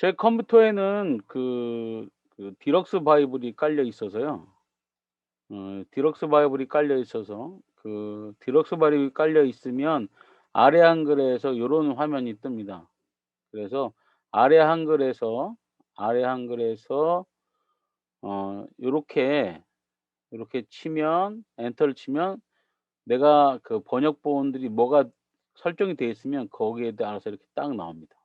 제 컴퓨터에는 디럭스 바이블이 깔려 있어서요. 디럭스 바이블이 깔려 있어서 디럭스 바이블이 깔려 있으면 아래 한글에서 요런 화면이 뜹니다. 그래서 아래 한글에서 아래 한글에서 요렇게, 요렇게 치면 엔터를 치면 내가 그 번역 본들이 뭐가 설정이 되어 있으면 거기에 따라서 이렇게 딱 나옵니다.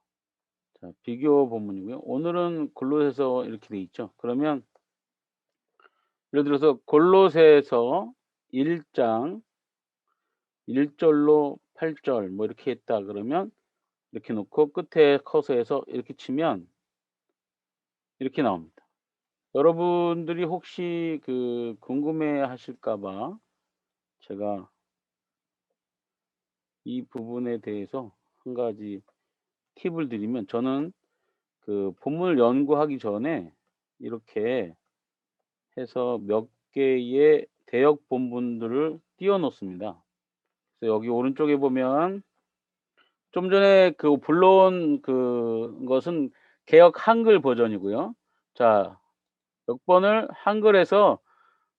자, 비교 본문이고요. 오늘은 골로새서 이렇게 돼 있죠. 그러면 예를 들어서 골로새서 1장 1 절로 8절 뭐 이렇게 했다 그러면 이렇게 놓고 끝에 커서해서 이렇게 치면 이렇게 나옵니다. 여러분들이 혹시 궁금해하실까 봐 제가 이 부분에 대해서 한 가지 팁을 드리면, 저는 본문을 연구하기 전에 이렇게 해서 몇 개의 대역 본문들을 띄워 놓습니다. 그래서 여기 오른쪽에 보면 좀 전에 불러온 그것은 개역 한글 버전이고요. 자, 몇 번을 한글에서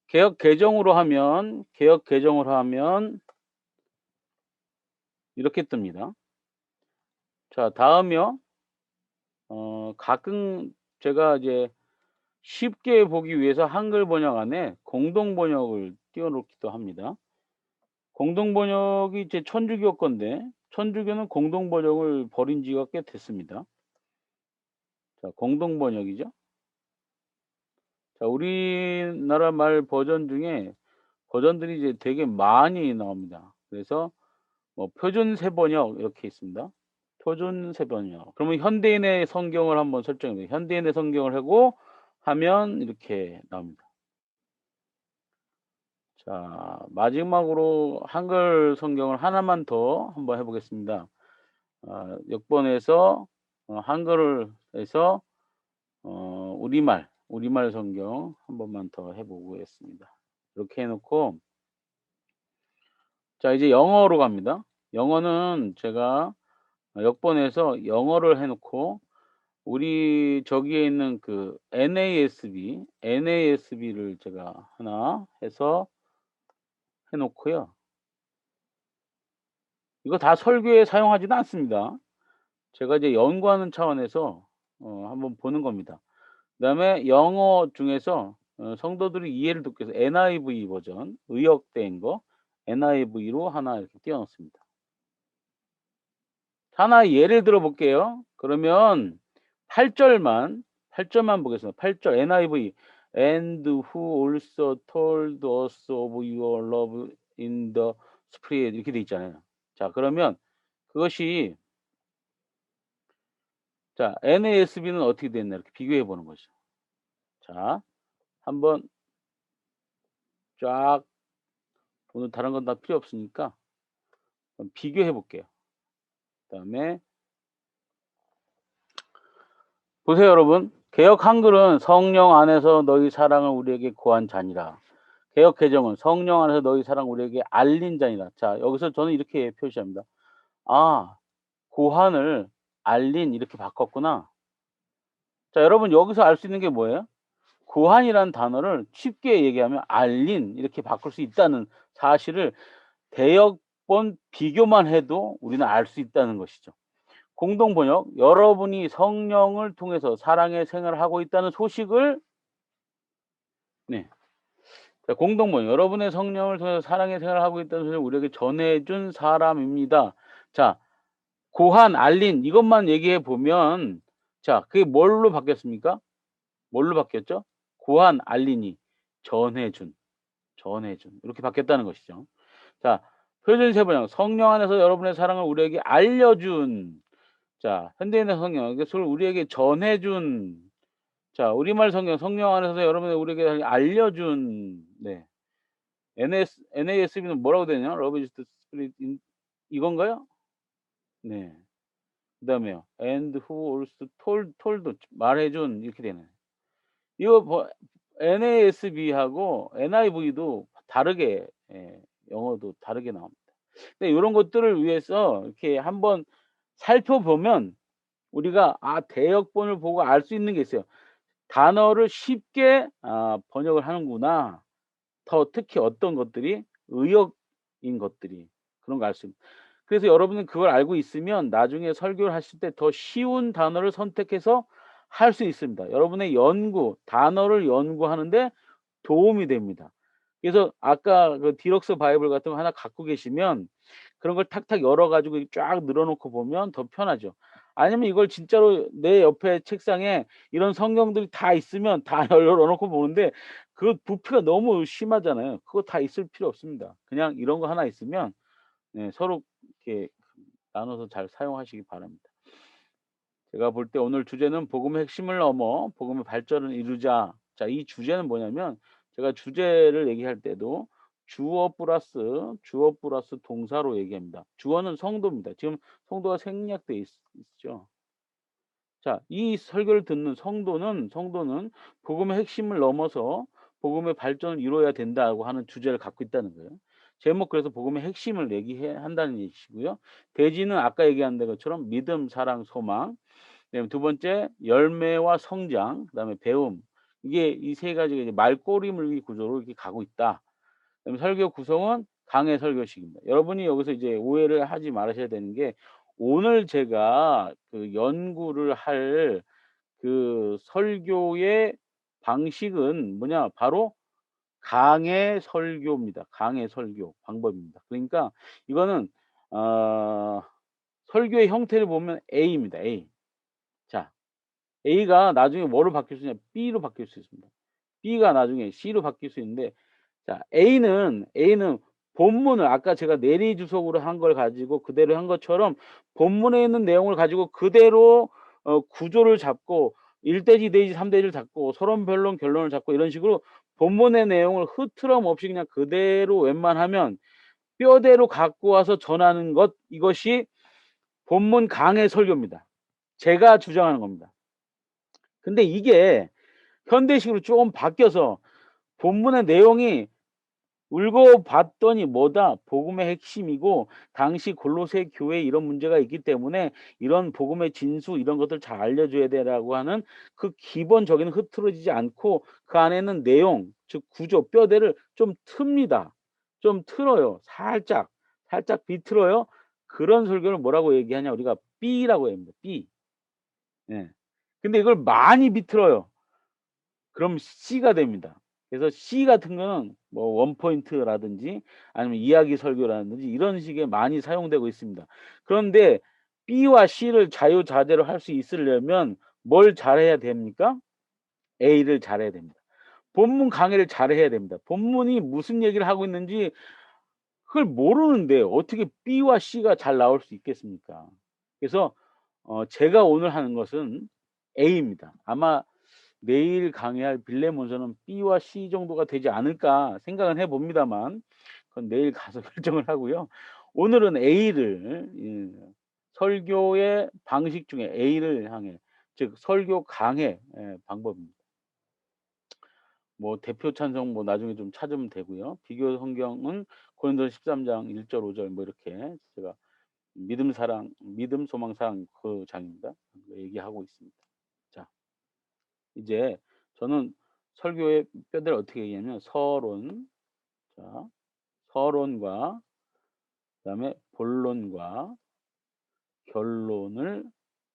개역 개정으로 하면 이렇게 뜹니다. 자, 다음이요. 가끔 제가 이제 쉽게 보기 위해서 한글 번역 안에 공동 번역을 띄워 놓기도 합니다. 공동 번역이 제 천주교 건데 천주교는 공동 번역을 벌인 지가 꽤 됐습니다. 자, 공동 번역이죠. 자, 우리나라 말 버전 중에 버전들이 이제 되게 많이 나옵니다. 그래서 뭐 표준세 번역 이렇게 있습니다. 표준세 번역. 그러면 현대인의 성경을 한번 설정해 보요 현대인의 성경을 하고 하면 이렇게 나옵니다. 자, 마지막으로 한글 성경을 하나만 더 한번 해 보겠습니다. 역번에서 한글을 해서 우리말 성경 한 번만 더 해 보겠습니다. 이렇게 해 놓고 자, 이제 영어로 갑니다. 영어는 제가 역번에서 영어를 해 놓고 우리 저기에 있는 NASB를 제가 하나 해서 해 놓고요. 이거 다 설교에 사용하지는 않습니다. 제가 이제 연구하는 차원에서 한번 보는 겁니다. 그다음에 영어 중에서 성도들이 이해를 돕기 위해서 NIV 버전 의역된 거 NIV로 하나 이렇게 띄워 놓습니다. 하나 예를 들어 볼게요. 그러면 8 절만 8 절만 보겠습니다. 8 절 NIV "And who also told us of your love in the Spirit." 이렇게 돼 있잖아요. 자, 그러면 그것이 자, NASB는 어떻게 됐나 이렇게 비교해 보는 거죠. 자, 한번 쫙 오늘 다른 건 다 필요 없으니까 한번 비교해 볼게요. 그다음에 보세요 여러분. 개역 한글은 "성령 안에서 너희 사랑을 우리에게 고한 자니라." 개역 개정은 "성령 안에서 너희 사랑을 우리에게 알린 자니라." 자, 여기서 저는 이렇게 표시합니다. '아, 고한을 알린 이렇게 바꿨구나.' 자, 여러분 여기서 알 수 있는 게 뭐예요? 고한이라는 단어를 쉽게 얘기하면 알린 이렇게 바꿀 수 있다는 사실을 대역본 비교만 해도 우리는 알 수 있다는 것이죠. 공동 번역, 여러분이 성령을 통해서 사랑의 생활을 하고 있다는 소식을 네. 자, 공동 번역, 여러분의 성령을 통해서 사랑의 생활을 하고 있다는 소식을 우리에게 전해 준 사람입니다. 자, 고한, 알린 이것만 얘기해 보면 자, 그게 뭘로 바뀌었습니까? 뭘로 바뀌었죠? 고한, 알린이 전해 준, 전해 준 이렇게 바뀌었다는 것이죠. 자, 표준세 번역, 성령 안에서 여러분의 사랑을 우리에게 알려준. 자, 현대인의 성경 그것을 우리에게 전해 준. 자, 우리말 성경, 성령 안에서 여러분의 우리에게 알려준. 네. NASB는 뭐라고 되냐? Love is the spirit in 이건가요? 네. 그다음에요. And who also told 말해 준 이렇게 되네. 이거 뭐 NASB하고 NIV도 다르게 영어도 다르게 나옵니다. 근데 요런 것들을 위해서 이렇게 한번 살펴보면 우리가 대역본을 보고 알 수 있는 게 있어요. 단어를 쉽게 번역을 하는구나. 더 특히 어떤 것들이 의역인 것들이 그런 거 알 수 있는. 그래서 여러분은 그걸 알고 있으면 나중에 설교를 하실 때 더 쉬운 단어를 선택해서 할 수 있습니다. 여러분의 단어를 연구하는 데 도움이 됩니다. 그래서 아까 그 디럭스 바이블 같은 거 하나 갖고 계시면 그런 걸 탁탁 열어 가지고 쫙 늘어 놓고 보면 더 편하죠. 아니면 이걸 진짜로 내 옆에 책상에 이런 성경들이 다 있으면 다 열어 놓고 보는데 그 부피가 너무 심하잖아요. 그거 다 있을 필요 없습니다. 그냥 이런 거 하나 있으면 서로 이렇게 나눠서 잘 사용하시기 바랍니다. 제가 볼 때 오늘 주제는 복음의 핵심을 넘어 복음의 발전을 이루자. 자, 이 주제는 뭐냐면 제가 주제를 얘기할 때도 주어 플러스 동사로 얘기합니다. 주어는 성도입니다. 지금 성도가 생략돼 있죠. 자, 이 설교를 듣는 성도는 복음의 핵심을 넘어서 복음의 발전을 이루어야 된다고 하는 주제를 갖고 있다는 거예요. 제목 그래서 복음의 핵심을 한다는 얘기시고요. 대지는 아까 얘기한 것처럼 믿음, 사랑, 소망. 그다음에 두 번째 열매와 성장, 그다음에 배움. 이게 이 세 가지가 이제 말꼬리물리 구조로 이렇게 가고 있다. 그다음에 설교 구성은 강해 설교식입니다. 여러분이 여기서 이제 오해를 하지 말으셔야 되는 게 오늘 제가 그 연구를 할 그 설교의 방식은 뭐냐? 바로 강해 설교입니다. 강해 설교 방법입니다. 그러니까 이거는 어 설교의 형태를 보면 A입니다. A. 자, A가 나중에 뭐로 바뀔 수 있냐? B로 바뀔 수 있습니다. B가 나중에 C로 바뀔 수 있는데 자, A는 본문을 아까 제가 내리주석으로 한 걸 가지고 그대로 한 것처럼 본문에 있는 내용을 가지고 그대로 구조를 잡고 1 대지, 2 대지, 3 대지를 잡고 서론, 변론, 결론을 잡고 이런 식으로 본문의 내용을 흐트럼 없이 그냥 그대로 웬만하면 뼈대로 갖고 와서 전하는 것, 이것이 본문 강해 설교입니다. 제가 주장하는 겁니다. 근데 이게 현대식으로 좀 바뀌어서 본문의 내용이 읽어봤더니 뭐다? 복음의 핵심이고 당시 골로새 교회에 이런 문제가 있기 때문에 이런 복음의 진수 이런 것들 잘 알려줘야 되라고 하는 그 기본적인 흐트러지지 않고 그 안에는 내용 즉 구조 뼈대를 좀 틉니다. 좀 틀어요. 살짝 비틀어요. 그런 설교를 뭐라고 얘기하냐 우리가 B라고 합니다. B. 예. 근데 이걸 많이 비틀어요. 그럼 C가 됩니다. 그래서 C 같은 거는 뭐 원포인트라든지 아니면 이야기 설교라든지 이런 식의 많이 사용되고 있습니다. 그런데 B와 C를 자유자재로 할 수 있으려면 뭘 잘해야 됩니까? A를 잘해야 됩니다. 본문 강의를 잘해야 됩니다. 본문이 무슨 얘기를 하고 있는지 그걸 모르는데 어떻게 B와 C가 잘 나올 수 있겠습니까? 그래서 제가 오늘 하는 것은 A입니다. 아마 내일 강의할 빌레몬서는 B와 C 정도가 되지 않을까 생각은 해 봅니다만 그건 내일 가서 결정을 하고요. 오늘은 A를 설교의 방식 중에 A를 향해 즉 설교 강해 방법입니다. 뭐 대표 찬송 뭐 나중에 좀 찾으면 되고요. 비교 성경은 고린도서 13장 1 절 5절 뭐 이렇게 제가 믿음, 소망, 사랑 그 장입니다. 얘기하고 있습니다. 자, 이제 저는 설교의 뼈대를 어떻게 얘기하냐면 자, 서론과 그다음에 본론과 결론을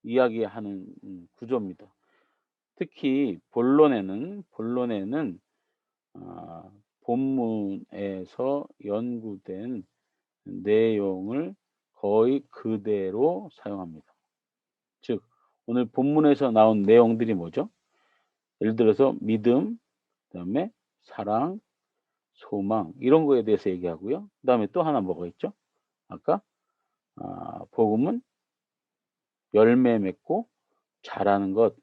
이야기하는 구조입니다. 특히 본론에는 아 본문에서 연구된 내용을 거의 그대로 사용합니다. 즉 오늘 본문에서 나온 내용들이 뭐죠? 예를 들어서 믿음, 그다음에 사랑, 소망 이런 거에 대해서 얘기하고요. 그다음에 또 하나 뭐가 있죠? 아까 복음은 열매 맺고 자라는 것,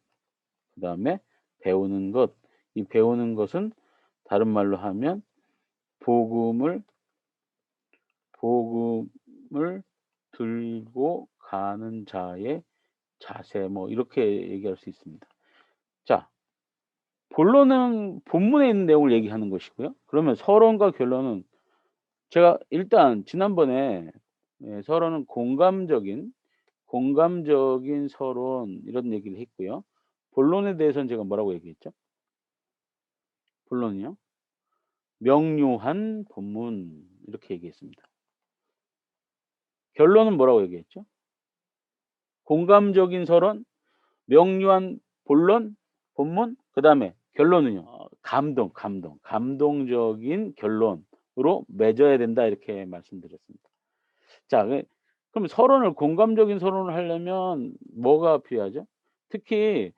그다음에 배우는 것. 이 배우는 것은 다른 말로 하면 복음을 복음을 들고 가는 자의 자세 뭐 이렇게 얘기할 수 있습니다. 자, 본론은 본문에 있는 내용을 얘기하는 것이고요. 그러면 서론과 결론은 제가 일단 지난번에 서론은 공감적인 공감적인 서론 이런 얘기를 했고요. 본론에 대해서는 제가 뭐라고 얘기했죠? 본론이요. 명료한 본문 이렇게 얘기했습니다. 결론은 뭐라고 얘기했죠? 공감적인 서론, 명료한 본론, 본문, 그다음에 결론은요. 감동적인 결론으로 맺어야 된다 이렇게 말씀드렸습니다. 자, 그럼 서론을 공감적인 서론을 하려면 뭐가 필요하죠? 특히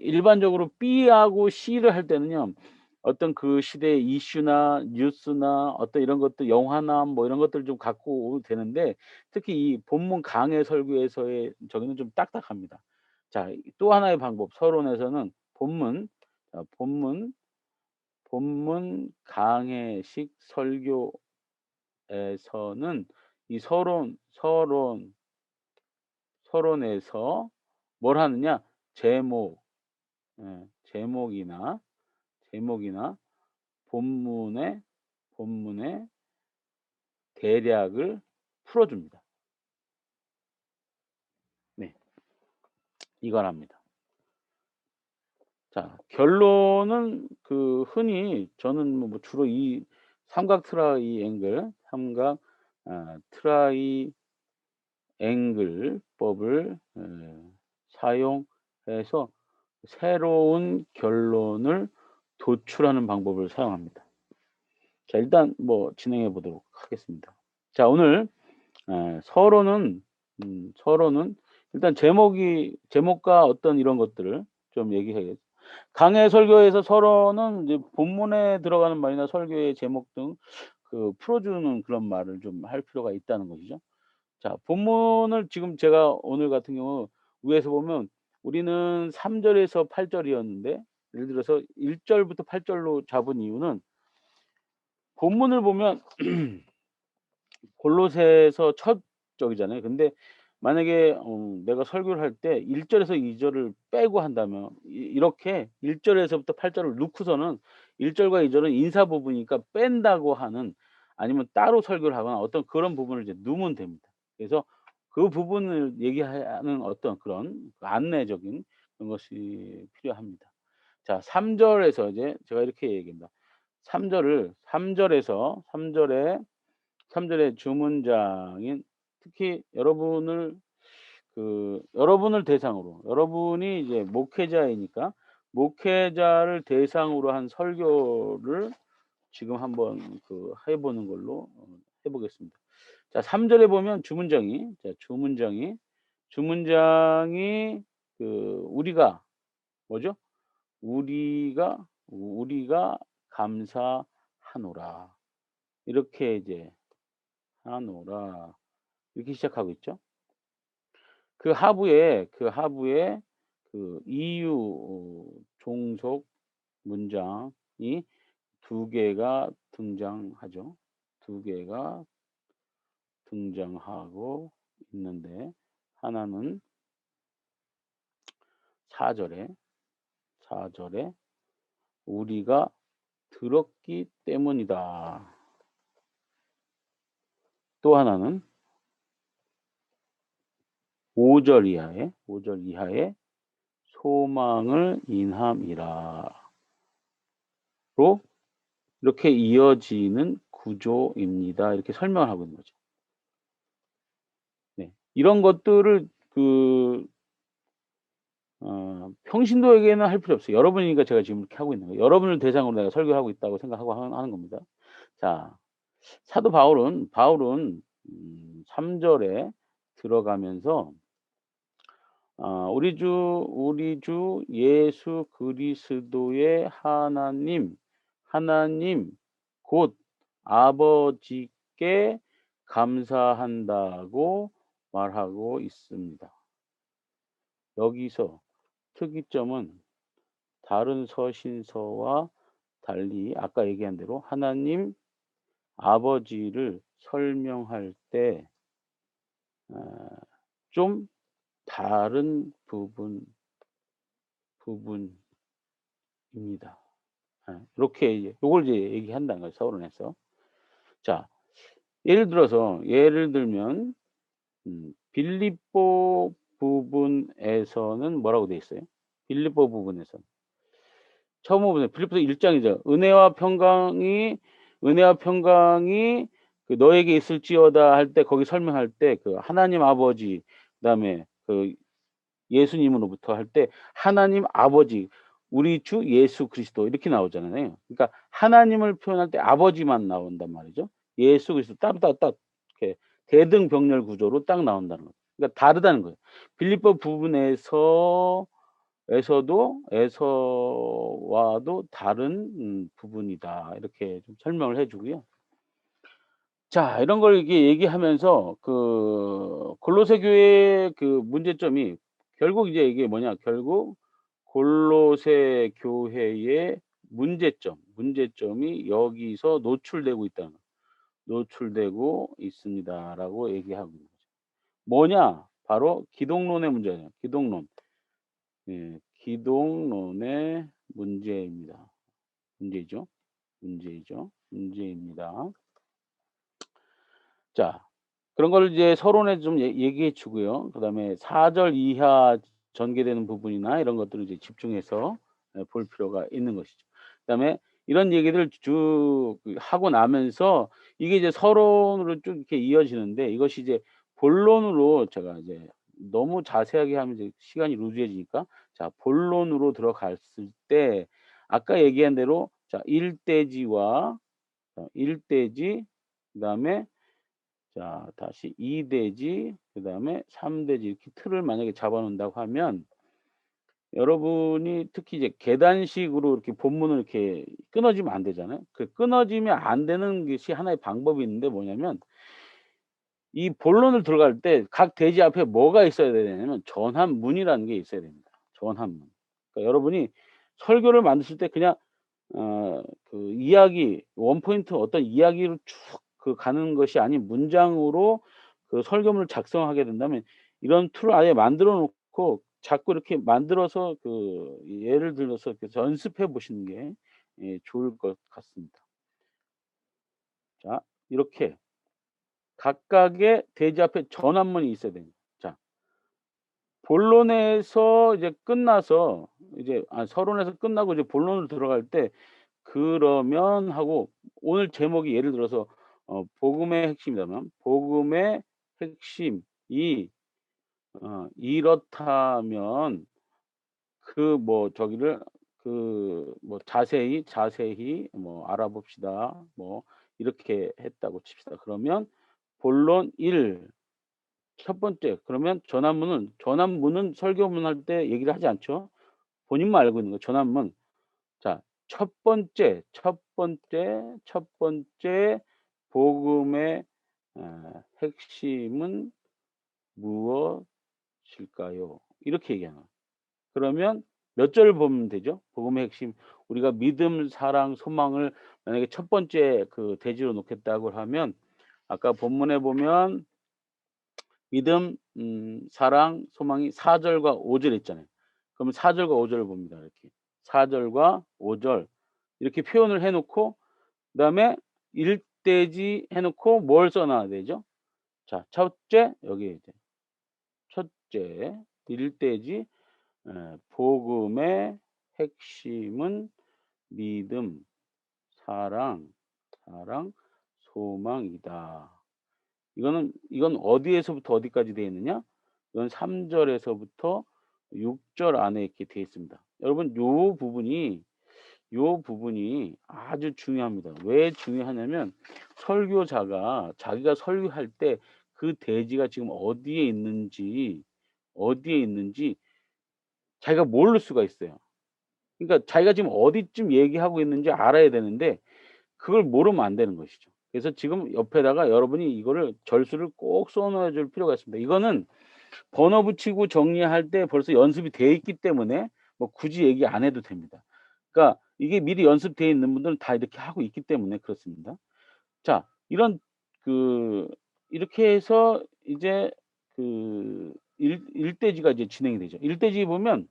일반적으로 B하고 C를 할 때는요. 어떤 그 시대의 이슈나 뉴스나 어떤 이런 것들 영화나 뭐 이런 것들을 좀 갖고 오면 되는데 특히 이 본문 강해 설교에서의 저기는 좀 딱딱합니다. 자, 또 하나의 방법 서론에서는 본문 강해식 설교에서는 이 서론에서 뭘 하느냐? 제목, 예, 제목이나 본문의 대략을 풀어 줍니다. 네. 이걸 합니다. 자, 결론은 그 흔히 저는 뭐 주로 이 삼각 트라이앵글, 트라이앵글법을 사용해서 새로운 결론을 도출하는 방법을 사용합니다. 자, 일단 뭐 진행해 보도록 하겠습니다. 자, 오늘 서론은 일단 제목과 어떤 이런 것들을 좀 얘기해야겠 강해 설교에서 서론은 이제 본문에 들어가는 말이나 설교의 제목 등 그 풀어주는 그런 말을 좀 할 필요가 있다는 것이죠. 자, 본문을 지금 제가 오늘 같은 경우 위에서 보면 우리는 3 절에서 8 절이었는데 예를 들어서 1 절부터 8 절로 잡은 이유는 본문을 보면 골로새서 첫 적이잖아요. 근데 만약에 내가 설교를 할 때 1 절에서 2 절을 빼고 한다면 이렇게 1 절에서부터 8 절을 넣고서는 1 절과 2 절은 인사 부분이니까 뺀다고 하는 아니면 따로 설교를 하거나 어떤 그런 부분을 이제 넣으면 됩니다. 그래서 그 부분을 얘기하는 어떤 그런 안내적인 그런 것이 필요합니다. 자, 3 절에서 이제 제가 이렇게 얘기합니다. 3 절의 주문장인 특히 여러분을 대상으로 여러분이 이제 목회자이니까 목회자를 대상으로 한 설교를 지금 한번 해 보는 걸로 해 보겠습니다. 자, 3 절에 보면 주문장이 우리가 뭐죠? 우리가 감사하노라. 이렇게 이제 하노라. 이렇게 시작하고 있죠. 그 하부에 이유 종속 문장이 2 개가 등장하죠. 2 개가 등장하고 있는데 하나는 4 절에 우리가 들었기 때문이다. 또 하나는 5절 이하에 소망을 인함이라. 로 이렇게 이어지는 구조입니다. 이렇게 설명을 하고 있는 거죠. 네. 이런 것들을 평신도에게는 할 필요 없어요. 여러분이니까 제가 지금 이렇게 하고 있는 거예요. 여러분을 대상으로 내가 설교를 하고 있다고 생각하고 하는 겁니다. 자, 사도 바울은 3 절에 들어가면서 우리 주 예수 그리스도의 하나님 곧 아버지께 감사한다고 말하고 있습니다. 여기서 특이점은 다른 서신서와 달리 아까 얘기한 대로 하나님 아버지를 설명할 때 좀 다른 부분입니다. 이렇게 이제 요걸 이제 얘기한다는 거예요, 서론에서. 자, 예를 들면 빌립보 부분에서는 뭐라고 돼 있어요? 빌립보 부분에서는. 처음 보면 빌립보서 1장이죠. 은혜와 평강이 그 너에게 있을지어다 할 때 거기 설명할 때 그 하나님 아버지 그다음에 그 예수님으로부터 할 때 하나님 아버지 우리 주 예수 그리스도 이렇게 나오잖아요. 그러니까 하나님을 표현할 때 아버지만 나온단 말이죠. 예수 그리스도 딱 이렇게 대등병렬 구조로 딱 나온다는 거예요. 그러니까 다르다는 거예요. 빌립보 부분에서 에서와도 다른 부분이다. 이렇게 좀 설명을 해 주고요. 자 이런 걸 이렇게 얘기하면서 그 골로새 교회의 그 문제점이 결국 이제 이게 뭐냐 결국 골로새 교회의 문제점이 여기서 노출되고 있다는 거 노출되고 있습니다라고 얘기하고 있는 거죠. 뭐냐? 바로 기독론의 문제예요. 기독론. 예. 기독론의 문제입니다. 문제입니다. 자 그런 걸 이제 서론에 좀 얘기해 주고요. 그다음에 4절 이하 전개되는 부분이나 이런 것들을 이제 집중해서 볼 필요가 있는 것이죠. 그다음에 이런 얘기들을 쭉 하고 나면서 이게 이제 서론으로 쭉 이렇게 이어지는데 이것이 이제 본론으로 제가 이제 너무 자세하게 하면 이제 시간이 루즈해지니까 자 본론으로 들어갔을 때 아까 얘기한 대로 자 일대지와 일대지 그다음에 자 다시 2대지 그다음에 3대지 이렇게 틀을 만약에 잡아 놓는다고 하면 여러분이 특히 이제 계단식으로 이렇게 본문을 이렇게 끊어지면 안 되잖아요. 그 끊어지면 안 되는 것이 하나의 방법이 있는데 뭐냐면 이 본론을 들어갈 때 각 대지 앞에 뭐가 있어야 되냐면 전환문이라는 게 있어야 됩니다. 전환문. 그러니까 여러분이 설교를 만드실 때 그냥 그 이야기 원포인트 어떤 이야기로 쭉 그 가는 것이 아닌 문장으로 그 설교문을 작성하게 된다면 이런 툴을 아예 만들어 놓고 자꾸 이렇게 만들어서 그 예를 들어서 이렇게 연습해 보시는 게 예 좋을 것 같습니다. 자 이렇게 각각의 대지 앞에 전환문이 있어야 됩니다. 자 본론에서 이제 끝나서 이제 서론에서 끝나고 이제 본론으로 들어갈 때 그러면 하고 오늘 제목이 예를 들어서 복음의 핵심이라면 복음의 핵심이 이렇다면 그 뭐 저기를 그 뭐 자세히 뭐 알아봅시다. 뭐 이렇게 했다고 칩시다. 그러면 본론 1 첫 번째 그러면 전환문은 설교문 할 때 얘기를 하지 않죠. 본인만 알고 있는 거 전환문. 자 첫 번째 복음의 핵심은 무엇일까요? 이렇게 얘기하는 거예요. 그러면 몇 절을 보면 되죠? 복음의 핵심 우리가 믿음, 사랑, 소망을 만약에 첫 번째 그 대지로 놓겠다고 하면 아까 본문에 보면 믿음, 사랑, 소망이 4 절과 5절 있잖아요. 그러면 4 절과 5 절을 봅니다. 이렇게. 4 절과 5절 이렇게 표현을 해 놓고 그다음에 일대지 해 놓고 뭘 써 놔야 되죠? 자 첫째 여기에 이제 첫째 일대지 복음의 핵심은 믿음, 사랑, 소망이다. 이건 어디에서부터 어디까지 되어 있느냐? 이건 3 절에서부터 6절 안에 이렇게 되어 있습니다. 여러분 요 부분이 아주 중요합니다. 왜 중요하냐면 설교자가 자기가 설교할 때 그 대지가 지금 어디에 있는지 자기가 모를 수가 있어요. 그러니까 자기가 지금 어디쯤 얘기하고 있는지 알아야 되는데 그걸 모르면 안 되는 것이죠. 그래서 지금 옆에다가 여러분이 이거를 절수를 꼭 써 놓아 줄 필요가 있습니다. 이거는 번호 붙이고 정리할 때 벌써 연습이 돼 있기 때문에 뭐 굳이 얘기 안 해도 됩니다. 그러니까 이게 미리 연습되어 있는 분들은 다 이렇게 하고 있기 때문에 그렇습니다. 자 이런 그 이렇게 해서 이제 그 일대지가 이제 진행이 되죠. 일대지 보면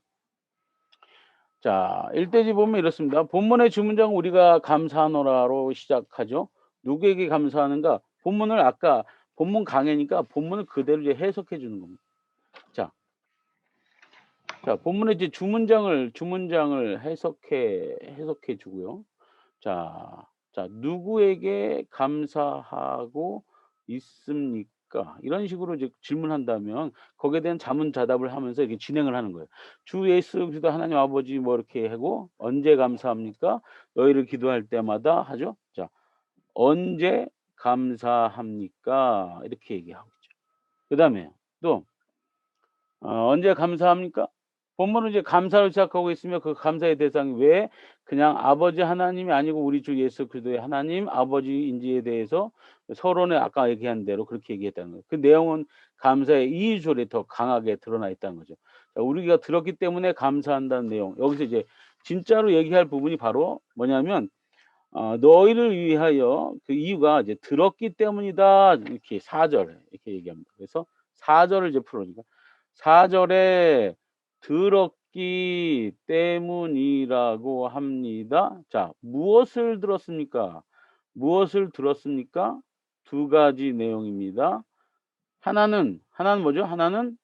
자 일대지 보면 이렇습니다. 본문의 주문장은 우리가 감사하노라로 시작하죠. 누구에게 감사하는가? 본문을 아까 본문 강해니까 본문을 그대로 이제 해석해 주는 겁니다. 자, 본문에 이제 주문장을 해석해 주고요. 자, 누구에게 감사하고 있습니까? 이런 식으로 이제 질문한다면 거기에 대한 자문자답을 하면서 이렇게 진행을 하는 거예요. 주 예수 그리스도 하나님 아버지 뭐 이렇게 하고 언제 감사합니까? 너희를 기도할 때마다 하죠. 자, 언제 감사합니까? 이렇게 얘기하고 있죠. 그다음에 또 언제 감사합니까? 본문은 이제 감사로 시작하고 있으며 그 감사의 대상이 왜 그냥 아버지 하나님이 아니고 우리 주 예수 그리스도의 하나님 아버지인지에 대해서 서론에 아까 얘기한 대로 그렇게 얘기했다는 거예요. 그 내용은 감사의 이유절에 더 강하게 드러나 있다는 거죠. 자, 우리가 들었기 때문에 감사한다는 내용. 여기서 이제 진짜로 얘기할 부분이 바로 뭐냐면 너희를 위하여 그 이유가 이제 들었기 때문이다. 이렇게 4절 이렇게 얘기합니다. 그래서 4절을 이제 풀어니까 4절에 들었기 때문이라고 합니다. 자, 무엇을 들었습니까? 무엇을 들었습니까? 두 가지 내용입니다. 하나는 뭐죠? 하나는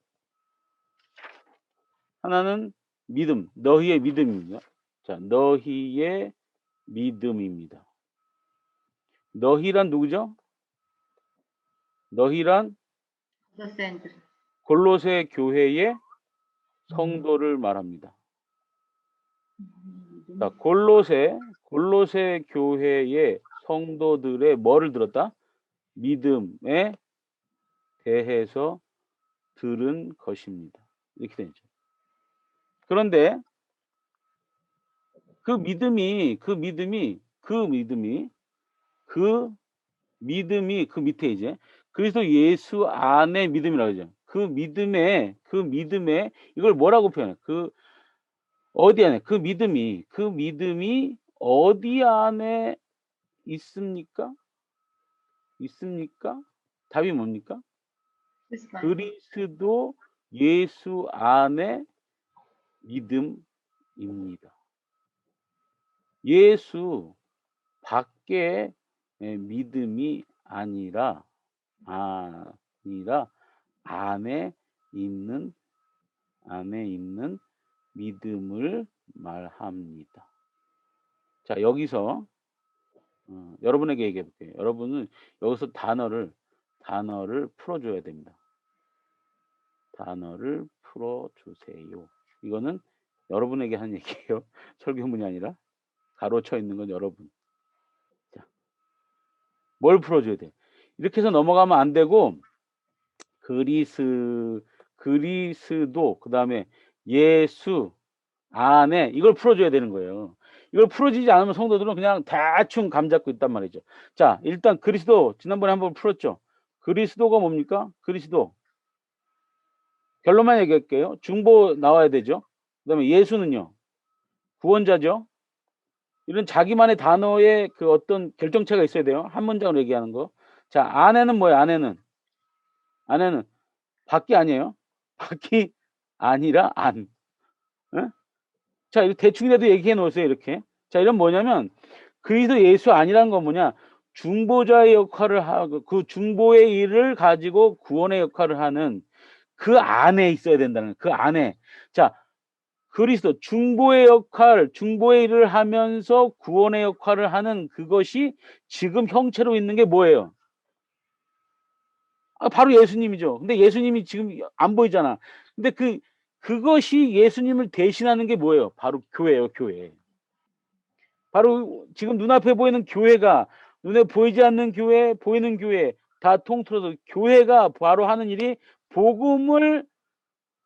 믿음, 너희의 믿음입니다. 자, 너희의 믿음입니다. 너희란 누구죠? 너희란 골로새 교회의 성도를 말합니다. 자, 골로새 교회의 성도들의 뭐를 들었다? 믿음에 대해서 들은 것입니다. 이렇게 되죠. 그런데 그 믿음이 그 밑에 이제 그리스도 예수 안에 믿음이라고 하죠. 그 믿음에 이걸 뭐라고 표현해? 그 어디 안에 그 믿음이 어디 안에 있습니까? 답이 뭡니까? 그리스도 예수 안에 믿음입니다. 예수 밖에 믿음이 아니라 안에 있는 믿음을 말합니다. 자, 여기서 여러분에게 얘기해 볼게요. 여러분은 여기서 단어를 풀어줘야 됩니다. 단어를 풀어주세요. 이거는 여러분에게 한 얘기예요. 설교문이 아니라 가로쳐 있는 건 여러분. 자, 뭘 풀어줘야 돼? 이렇게 해서 넘어가면 안 되고 그리스도 그다음에 예수 안에 이걸 풀어줘야 되는 거예요. 이걸 풀어지지 않으면 성도들은 그냥 대충 감잡고 있단 말이죠. 자, 일단 그리스도 지난번에 한번 풀었죠. 그리스도가 뭡니까? 그리스도 결론만 얘기할게요. 중보 나와야 되죠. 그다음에 예수는요. 구원자죠. 이런 자기만의 단어에 그 어떤 결정체가 있어야 돼요. 한 문장으로 얘기하는 거. 자, 안에는 뭐예요? 안에는 밖이 아니에요. 밖이 아니라 안. 응? 자, 이거 대충이라도 얘기해 놓으세요. 이렇게. 자, 이런 뭐냐면 그리스도 예수 아니라는 건 뭐냐? 중보자의 역할을 하고 그 중보의 일을 가지고 구원의 역할을 하는 그 안에 있어야 된다는 그 안에. 자, 그리스도 중보의 일을 하면서 구원의 역할을 하는 그것이 지금 형체로 있는 게 뭐예요? 바로 예수님이죠. 근데 예수님이 지금 안 보이잖아. 근데 그것이 예수님을 대신하는 게 뭐예요? 바로 교회예요, 교회. 바로 지금 눈앞에 보이는 교회가 눈에 보이지 않는 교회, 보이는 교회 다 통틀어서 교회가 바로 하는 일이 복음을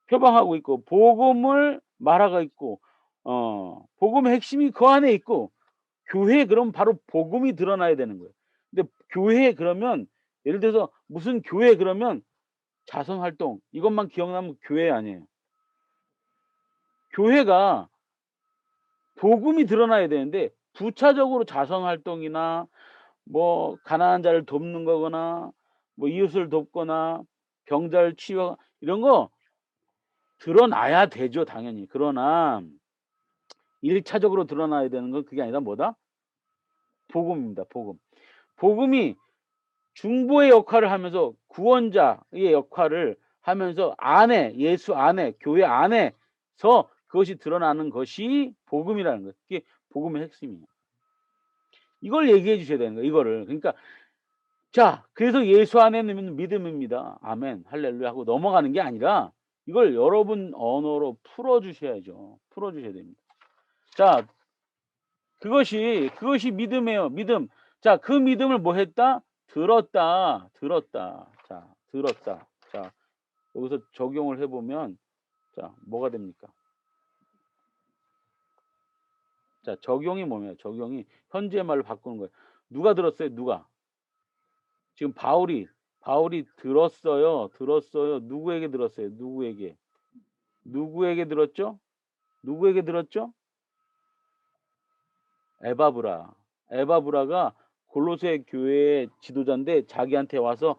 표방하고 있고 복음을 말하고 있고 복음의 핵심이 그 안에 있고 교회에 그럼 바로 복음이 드러나야 되는 거예요. 근데 교회에 그러면 예를 들어서 무슨 교회 그러면 자선 활동 이것만 기억나면 교회 아니에요. 교회가 복음이 드러나야 되는데 부차적으로 자선 활동이나 뭐 가난한 자를 돕는 거거나 뭐 이웃을 돕거나 병자를 치유 이런 거 드러나야 되죠, 당연히. 그러나 1차적으로 드러나야 되는 건 그게 아니라 뭐다? 복음입니다. 복음이 중보의 역할을 하면서 구원자의 역할을 하면서 안에 예수 안에 교회 안에서 그것이 드러나는 것이 복음이라는 거예요. 그게 복음의 핵심이에요. 이걸 얘기해 주셔야 되는 거예요. 이거를. 그러니까 자, 그래서 예수 안에는 믿음입니다. 아멘. 할렐루야 하고 넘어가는 게 아니라 이걸 여러분 언어로 풀어 주셔야죠. 풀어 주셔야 됩니다. 자, 그것이 믿음이에요. 믿음. 자, 그 믿음을 뭐 했다? 들었다. 자, 들었다. 자, 여기서 적용을 해 보면 자, 뭐가 됩니까? 자, 적용이 뭐냐? 적용이 현재 말로 바꾸는 거예요. 누가 들었어요? 누가? 지금 바울이 들었어요. 누구에게 들었어요? 누구에게 들었죠? 누구에게 들었죠? 에바브라가 골로새 교회의 지도자인데 자기한테 와서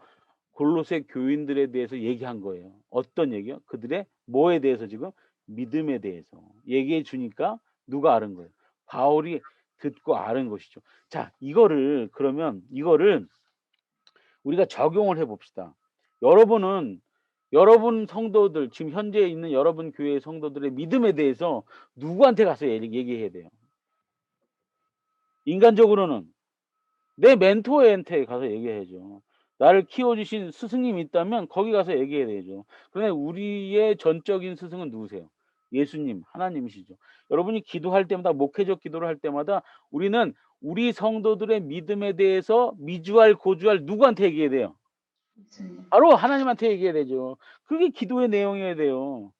골로새 교인들에 대해서 얘기한 거예요. 어떤 얘기요? 그들의 뭐에 대해서 지금? 믿음에 대해서 얘기해 주니까 누가 아는 거예요? 바울이 듣고 아는 것이죠. 자, 그러면 이거를 우리가 적용을 해 봅시다. 여러분 성도들 지금 현재 있는 여러분 교회의 성도들의 믿음에 대해서 누구한테 가서 얘기해야 돼요? 인간적으로는 내 멘토한테 가서 얘기해야죠. 나를 키워주신 스승님이 있다면 거기 가서 얘기해야 되죠. 그런데 우리의 전적인 스승은 누구세요? 예수님, 하나님이시죠. 여러분이 기도할 때마다 목회적 기도를 할 때마다 우리는 우리 성도들의 믿음에 대해서 미주알 고주알 누구한테 얘기해야 돼요? 바로 하나님한테 얘기해야 되죠. 그게 기도의 내용이어야 돼요.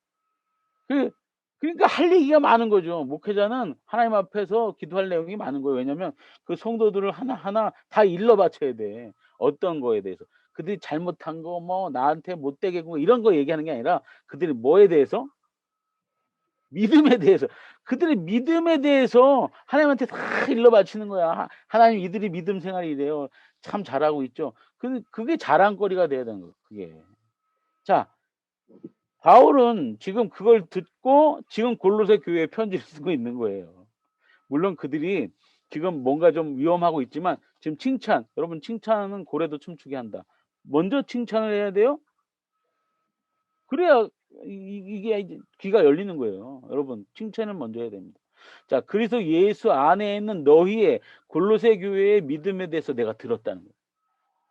그러니까 할 얘기가 많은 거죠. 목회자는 하나님 앞에서 기도할 내용이 많은 거예요. 왜냐하면 그 성도들을 하나하나 다 일러 바쳐야 돼. 어떤 거에 대해서. 그들이 잘못한 거 뭐 나한테 못되게 군 거 이런 거 얘기하는 게 아니라 그들이 뭐에 대해서? 믿음에 대해서. 그들의 믿음에 대해서 하나님한테 다 일러 바치는 거야. 하나님 이들이 믿음 생활이 이래요. 참 잘하고 있죠. 그게 자랑거리가 돼야 되는 거예요. 그게. 자, 바울은 지금 그걸 듣고 지금 골로새 교회에 편지를 쓰고 있는 거예요. 물론 그들이 지금 뭔가 좀 위험하고 있지만 지금 여러분 칭찬은 고래도 춤추게 한다. 먼저 칭찬을 해야 돼요. 그래야 이게 이제 귀가 열리는 거예요. 여러분 칭찬을 먼저 해야 됩니다. 자, 그래서 예수 안에 있는 너희의 골로새 교회의 믿음에 대해서 내가 들었다는 거예요.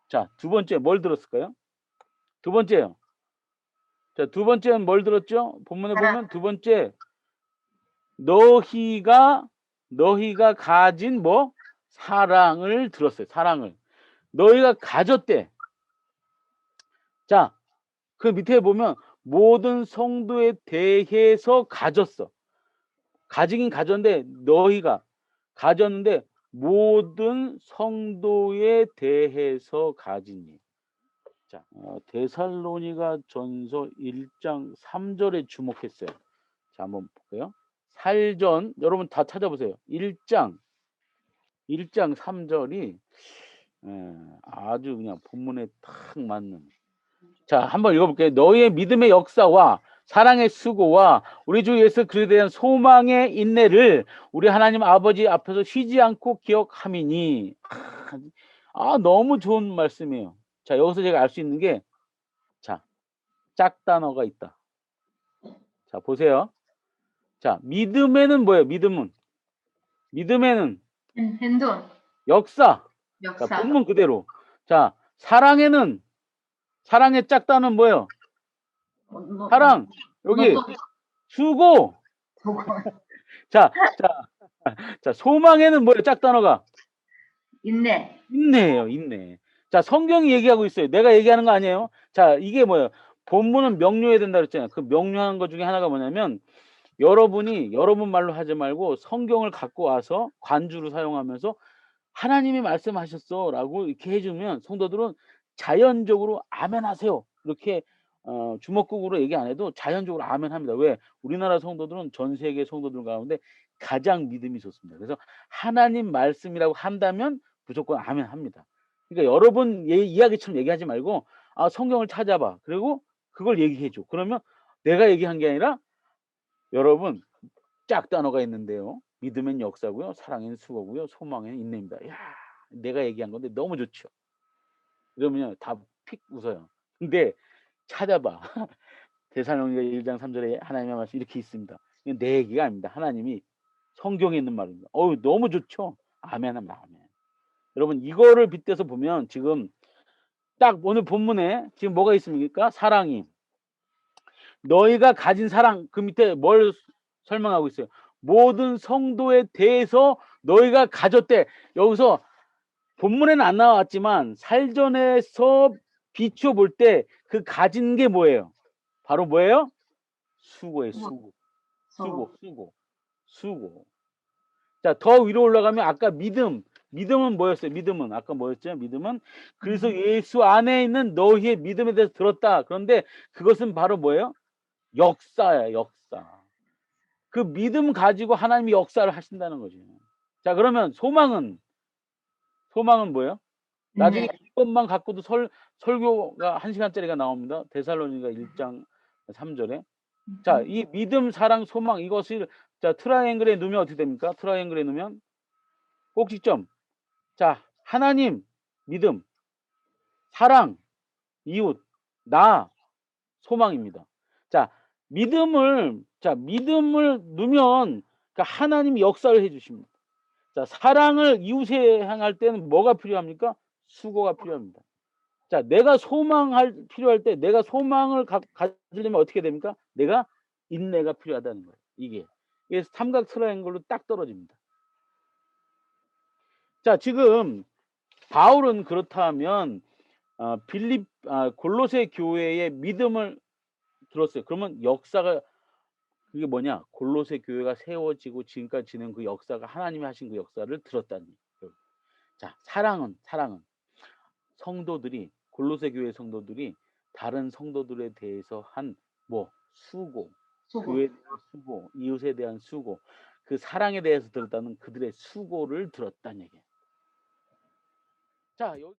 자, 두 번째 뭘 들었을까요? 두 번째요. 자, 두 번째는 뭘 들었죠? 본문에 보면 두 번째 너희가 가진 뭐 사랑을 들었어요. 사랑을 너희가 가졌대. 자, 그 밑에 보면 모든 성도에 대해서 가졌어. 가지긴 가졌는데 너희가 가졌는데 모든 성도에 대해서 가지니. 자, 데살로니가 전서 1장 3절에 주목했어요. 자, 한번 볼게요. 살전 여러분 다 찾아보세요. 1장 3절이 아주 그냥 본문에 탁 맞는. 자, 한번 읽어볼게요. 너희의 믿음의 역사와 사랑의 수고와 우리 주 예수 그리스도에 대한 소망의 인내를 우리 하나님 아버지 앞에서 쉬지 않고 기억함이니. 너무 좋은 말씀이에요. 자, 여기서 제가 알 수 있는 게 자, 짝단어가 있다. 자, 보세요. 자, 믿음에는 뭐예요? 믿음에는 행동. 역사. 역사. 자, 본문 그대로. 자, 사랑의 짝단은 뭐예요? 사랑. 여기 수고. 자, 소망에는 뭐예요? 짝단어가? 인내예요, 인내. 자, 성경이 얘기하고 있어요. 내가 얘기하는 거 아니에요? 자, 이게 뭐예요? 본문은 명료해야 된다 그랬잖아요. 그 명료한 것 중에 하나가 뭐냐면 여러분이 여러분 말로 하지 말고 성경을 갖고 와서 관주로 사용하면서 하나님이 말씀하셨어라고 이렇게 해주면 성도들은 자연적으로 아멘하세요. 이렇게 주먹국으로 얘기 안 해도 자연적으로 아멘합니다. 왜? 우리나라 성도들은 전 세계 성도들 가운데 가장 믿음이 좋습니다. 그래서 하나님 말씀이라고 한다면 무조건 아멘합니다. 그러니까 여러분 이야기처럼 얘기하지 말고 성경을 찾아봐. 그리고 그걸 얘기해줘. 그러면 내가 얘기한 게 아니라 여러분 짝단어가 있는데요. 믿음엔 역사고요. 사랑엔 수고고요. 소망엔 인내입니다. 야, 내가 얘기한 건데 너무 좋죠. 이러면요 다 픽 웃어요. 근데 찾아봐. 데살로니가 1장 3 절에 하나님의 말씀이 이렇게 있습니다. 이건 내 얘기가 아닙니다. 하나님이 성경에 있는 말입니다. 어우 너무 좋죠? 아멘 합니다. 아멘. 여러분 이거를 빗대서 보면 지금 딱 오늘 본문에 지금 뭐가 있습니까? 사랑이. 너희가 가진 사랑 그 밑에 뭘 설명하고 있어요? 모든 성도에 대해서 너희가 가졌대. 여기서 본문에는 안 나왔지만 살전에서 비추어 볼 때 그 가진 게 뭐예요? 바로 뭐예요? 수고예요. 수고. 수고. 수고. 수고. 자, 더 위로 올라가면 아까 믿음. 믿음은 뭐였어요? 믿음은 아까 뭐였죠? 믿음은 그래서 예수 안에 있는 너희의 믿음에 대해서 들었다. 그런데 그것은 바로 뭐예요? 역사야, 역사. 그 믿음 가지고 하나님이 역사를 하신다는 거죠. 자, 그러면 소망은 뭐예요? 나중에 이것만 갖고도 설교가 1시간짜리가 나옵니다. 데살로니가 1장 3절에. 자, 이 믿음, 사랑, 소망 이것을 자, 트라이앵글에 넣으면 어떻게 됩니까? 트라이앵글에 넣으면 꼭지점. 자, 하나님, 믿음, 사랑, 이웃, 나, 소망입니다. 자, 믿음을 넣으면 그러니까 하나님이 역사를 해 주십니다. 자, 사랑을 이웃에 향할 때는 뭐가 필요합니까? 수고가 필요합니다. 자, 내가 필요할 때 내가 소망을 가지려면 어떻게 됩니까? 내가 인내가 필요하다는 거예요. 이게. 그래서 삼각 트라이앵글로 딱 떨어집니다. 자, 지금 바울은 그렇다면 골로새 교회의 믿음을 들었어요. 그러면 역사가 그게 뭐냐? 골로새 교회가 세워지고 지금까지 지는 그 역사가 하나님이 하신 그 역사를 들었다는 거예요. 자, 사랑은 성도들이 골로새 교회 성도들이 다른 성도들에 대해서 한 수고, 교회에 대한 수고, 이웃에 대한 수고, 그 사랑에 대해서 들었다는 그들의 수고를 들었다는 얘기예요. 자, 여기